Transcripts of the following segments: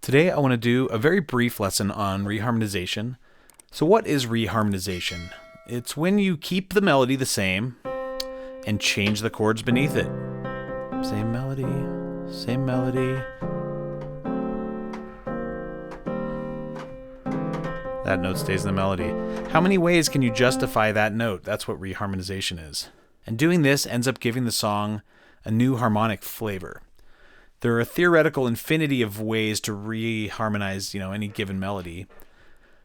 Today I want to do a very brief lesson on reharmonization. So what is reharmonization? It's when you keep the melody the same and change the chords beneath it. Same melody, same melody. That note stays in the melody. How many ways can you justify that note? That's what reharmonization is. And doing this ends up giving the song a new harmonic flavor. There are a theoretical infinity of ways to reharmonize, any given melody.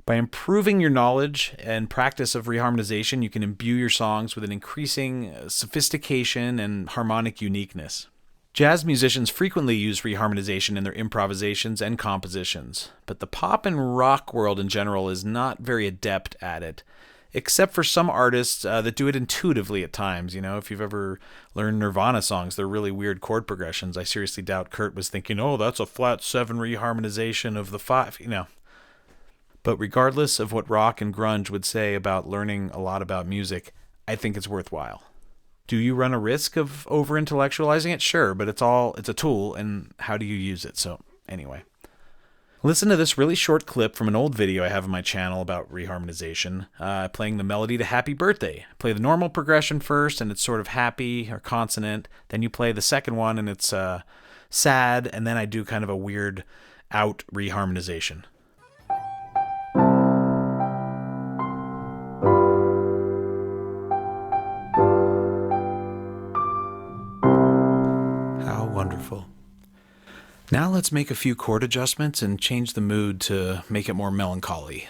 By improving your knowledge and practice of reharmonization, you can imbue your songs with an increasing sophistication and harmonic uniqueness. Jazz musicians frequently use reharmonization in their improvisations and compositions, but the pop and rock world in general is not very adept at it, except for some artists that do it intuitively at times. If you've ever learned Nirvana songs, they're really weird chord progressions. I seriously doubt Kurt was thinking, oh, that's a flat 7 reharmonization of the 5, But regardless of what rock and grunge would say about learning a lot about music, I think it's worthwhile. Do you run a risk of over-intellectualizing it? Sure, but it's a tool, and how do you use it? So anyway. Listen to this really short clip from an old video I have on my channel about reharmonization, playing the melody to Happy Birthday. Play the normal progression first, and it's sort of happy or consonant. Then you play the second one, and it's sad, and then I do kind of a weird out reharmonization. How wonderful. Now let's make a few chord adjustments and change the mood to make it more melancholy.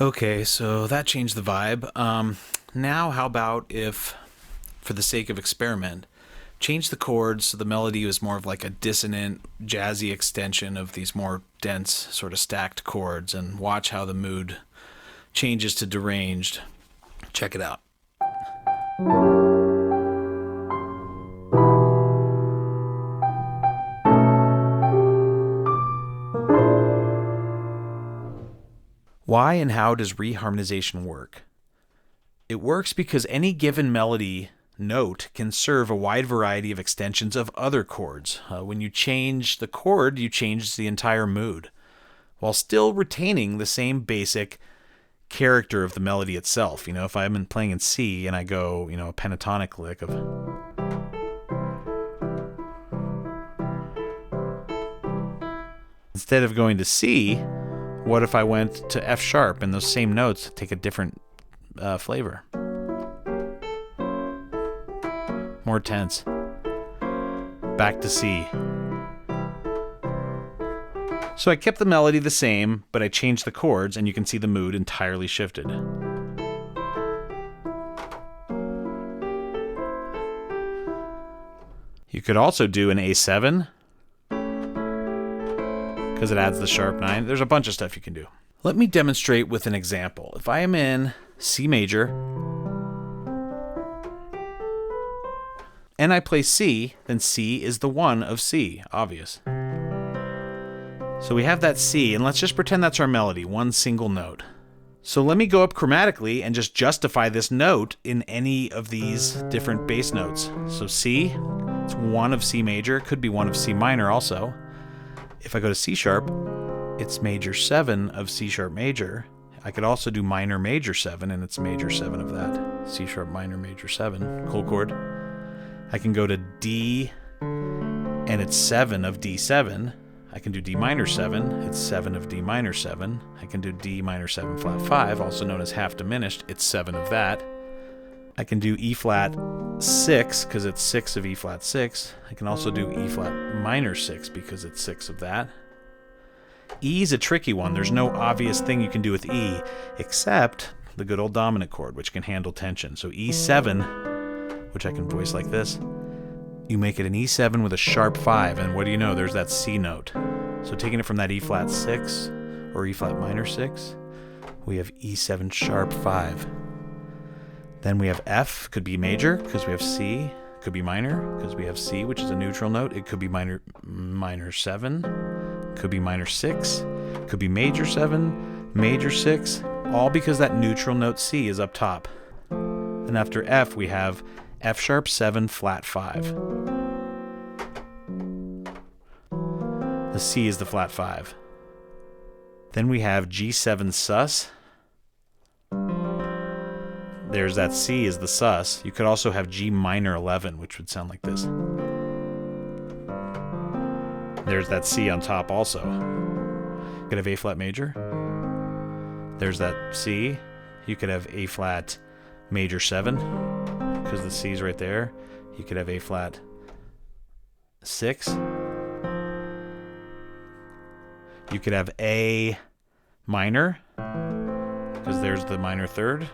Okay, so that changed the vibe. Now how about if, for the sake of experiment, change the chords so the melody is more of like a dissonant, jazzy extension of these more dense, sort of stacked chords, and watch how the mood changes to deranged. Check it out. Why and how does reharmonization work? It works because any given melody note can serve a wide variety of extensions of other chords. When you change the chord, you change the entire mood, while still retaining the same basic character of the melody itself. If I'm playing in C and I go, a pentatonic lick of... Instead of going to C, what if I went to F sharp and those same notes take a different flavor? More tense. Back to C. So I kept the melody the same, but I changed the chords, and you can see the mood entirely shifted. You could also do an A7, because it adds the sharp 9. There's a bunch of stuff you can do. Let me demonstrate with an example. If I am in C major, and I play C, then C is the 1 of C, obvious. So we have that C, and let's just pretend that's our melody, one single note. So let me go up chromatically and just justify this note in any of these different bass notes. So C, it's 1 of C major, could be 1 of C minor also. If I go to C sharp, it's major 7 of C sharp major. I could also do minor major 7, and it's major 7 of that. C sharp minor major 7, cold chord. I can go to D, and it's 7 of D7. I can do D minor 7, it's 7 of D minor 7. I can do D minor 7 flat 5, also known as half diminished, it's 7 of that. I can do E flat 6, because it's 6 of E flat 6. I can also do E flat minor 6, because it's 6 of that. E is a tricky one. There's no obvious thing you can do with E, except the good old dominant chord, which can handle tension. So E7, which I can voice like this, you make it an E7 with a sharp 5, and what do you know? There's that C note. So taking it from that E flat 6, or E flat minor 6, we have E7 sharp 5. Then we have F, could be major, because we have C, could be minor, because we have C, which is a neutral note. It could be minor 7, could be minor 6, could be major 7, major 6, all because that neutral note C is up top. And after F, we have F sharp 7 flat 5. The C is the flat 5. Then we have G7 sus. There's that C is the sus. You could also have G minor 11, which would sound like this. There's that C on top also. You could have A flat major. There's that C. You could have A flat major 7, because the C is right there. You could have A flat 6. You could have A minor, because there's the minor third.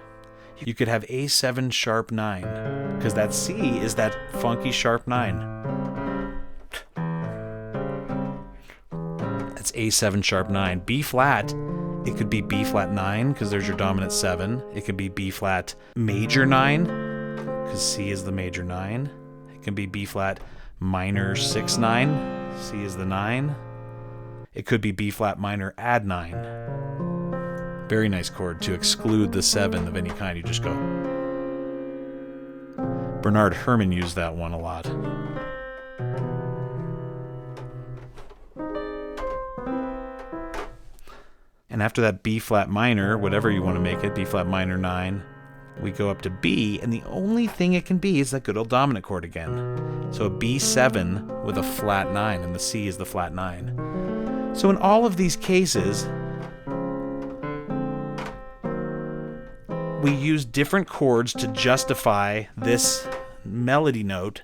You could have A7 sharp 9, because that C is that funky sharp 9. That's A7 sharp 9. B flat, it could be B flat 9, because there's your dominant 7. It could be B flat major 9, because C is the major 9. It can be B flat minor 6 9. C is the 9. It could be B flat minor add 9. Very nice chord to exclude the 7 of any kind. You just go. Bernard Herrmann used that one a lot. And after that B flat minor, whatever you want to make it, B flat minor 9, we go up to B, and the only thing it can be is that good old dominant chord again. So a B7 with a flat 9, and the C is the flat 9. So in all of these cases, we use different chords to justify this melody note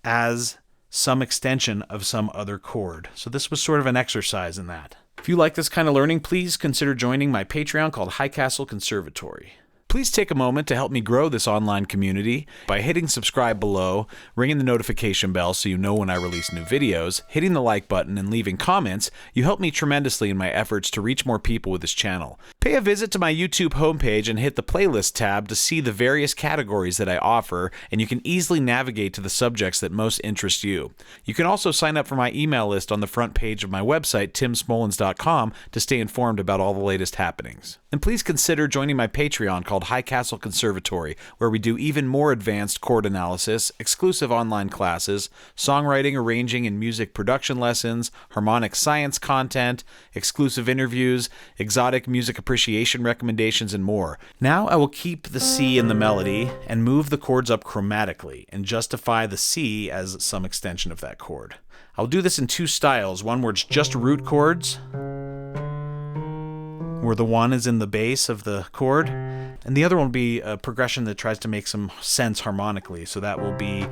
as some extension of some other chord. So this was sort of an exercise in that. If you like this kind of learning, please consider joining my Patreon called High Castle Conservatory. Please take a moment to help me grow this online community by hitting subscribe below, ringing the notification bell so you know when I release new videos, hitting the like button, and leaving comments. You help me tremendously in my efforts to reach more people with this channel. Pay a visit to my YouTube homepage and hit the playlist tab to see the various categories that I offer, and you can easily navigate to the subjects that most interest you. You can also sign up for my email list on the front page of my website, timsmolens.com, to stay informed about all the latest happenings. And please consider joining my Patreon called High Castle Conservatory, where we do even more advanced chord analysis, exclusive online classes, songwriting, arranging, and music production lessons, harmonic science content, exclusive interviews, exotic music appreciation recommendations, and more. Now I will keep the C in the melody and move the chords up chromatically and justify the C as some extension of that chord. I'll do this in two styles, one where it's just root chords, where the 1 is in the bass of the chord, and the other one will be a progression that tries to make some sense harmonically. So that will be,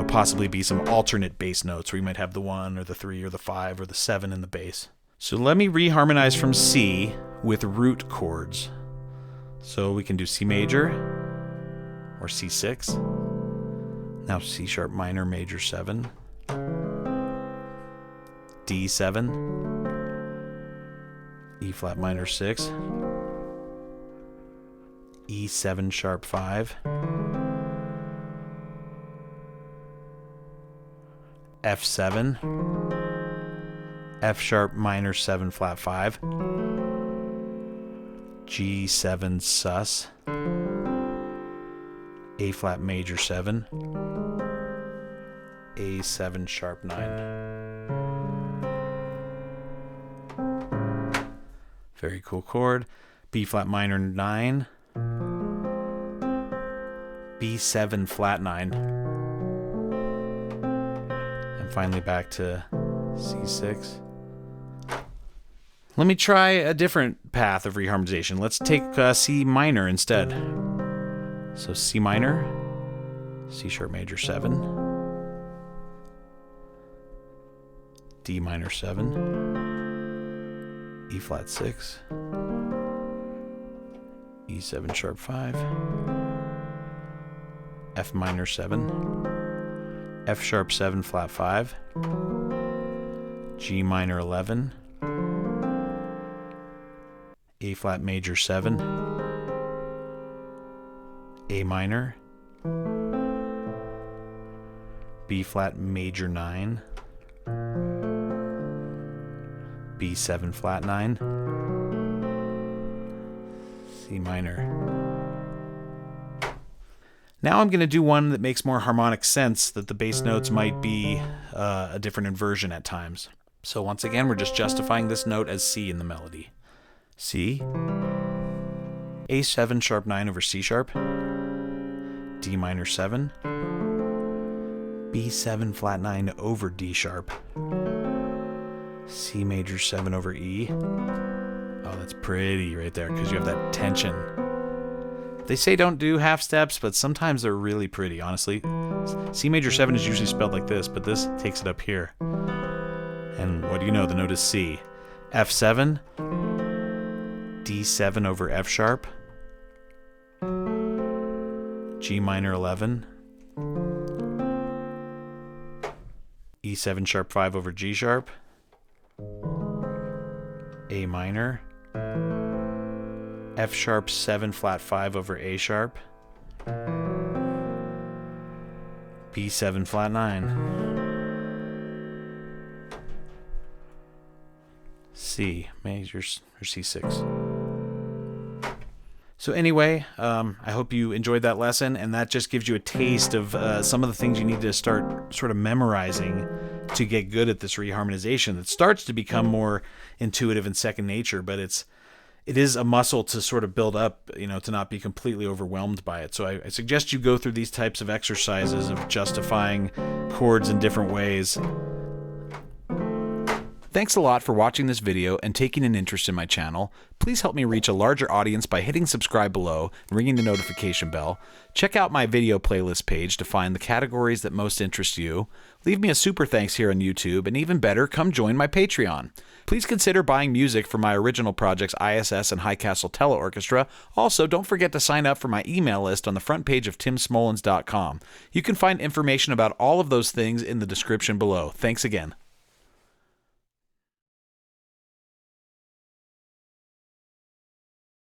possibly be some alternate bass notes where you might have the 1 or the 3 or the 5 or the 7 in the bass. So let me reharmonize from C with root chords. So we can do C major or C6. Now C sharp minor major 7. D7. E flat minor 6, E7 sharp 5, F7, F sharp minor 7 flat 5, G7 sus, A flat major 7, A7 sharp 9. Very cool chord. B flat minor 9. B7 flat 9. And finally back to C6. Let me try a different path of reharmonization. Let's take C minor instead. So C minor, C sharp major 7, D minor 7, E flat 6, E7 sharp 5, F minor 7, F sharp 7 flat 5, G minor 11, A flat major 7, A minor, B flat major 9, B7 flat 9, C minor. Now I'm going to do one that makes more harmonic sense, that the bass notes might be a different inversion at times. So once again, we're just justifying this note as C in the melody. C, A7 sharp 9 over C sharp, D minor 7, B7 flat 9 over D sharp, C major 7 over E. Oh, that's pretty right there because you have that tension. They say don't do half steps, but sometimes they're really pretty, honestly. C major 7 is usually spelled like this, but this takes it up here. And what do you know? The note is C. F7, D7 over F sharp, G minor 11, E7 sharp 5 over G sharp, A minor, F sharp 7 flat 5 over A sharp, B7 flat 9, C major or C6. So anyway, I hope you enjoyed that lesson, and that just gives you a taste of some of the things you need to start sort of memorizing to get good at this reharmonization. It starts to become more intuitive and second nature, but it is a muscle to sort of build up, to not be completely overwhelmed by it. So I suggest you go through these types of exercises of justifying chords in different ways. Thanks a lot for watching this video and taking an interest in my channel. Please help me reach a larger audience by hitting subscribe below and ringing the notification bell. Check out my video playlist page to find the categories that most interest you. Leave me a super thanks here on YouTube, and even better, come join my Patreon. Please consider buying music for my original projects ISS and High Castle Teleorchestra. Also, don't forget to sign up for my email list on the front page of timsmolens.com. You can find information about all of those things in the description below. Thanks again.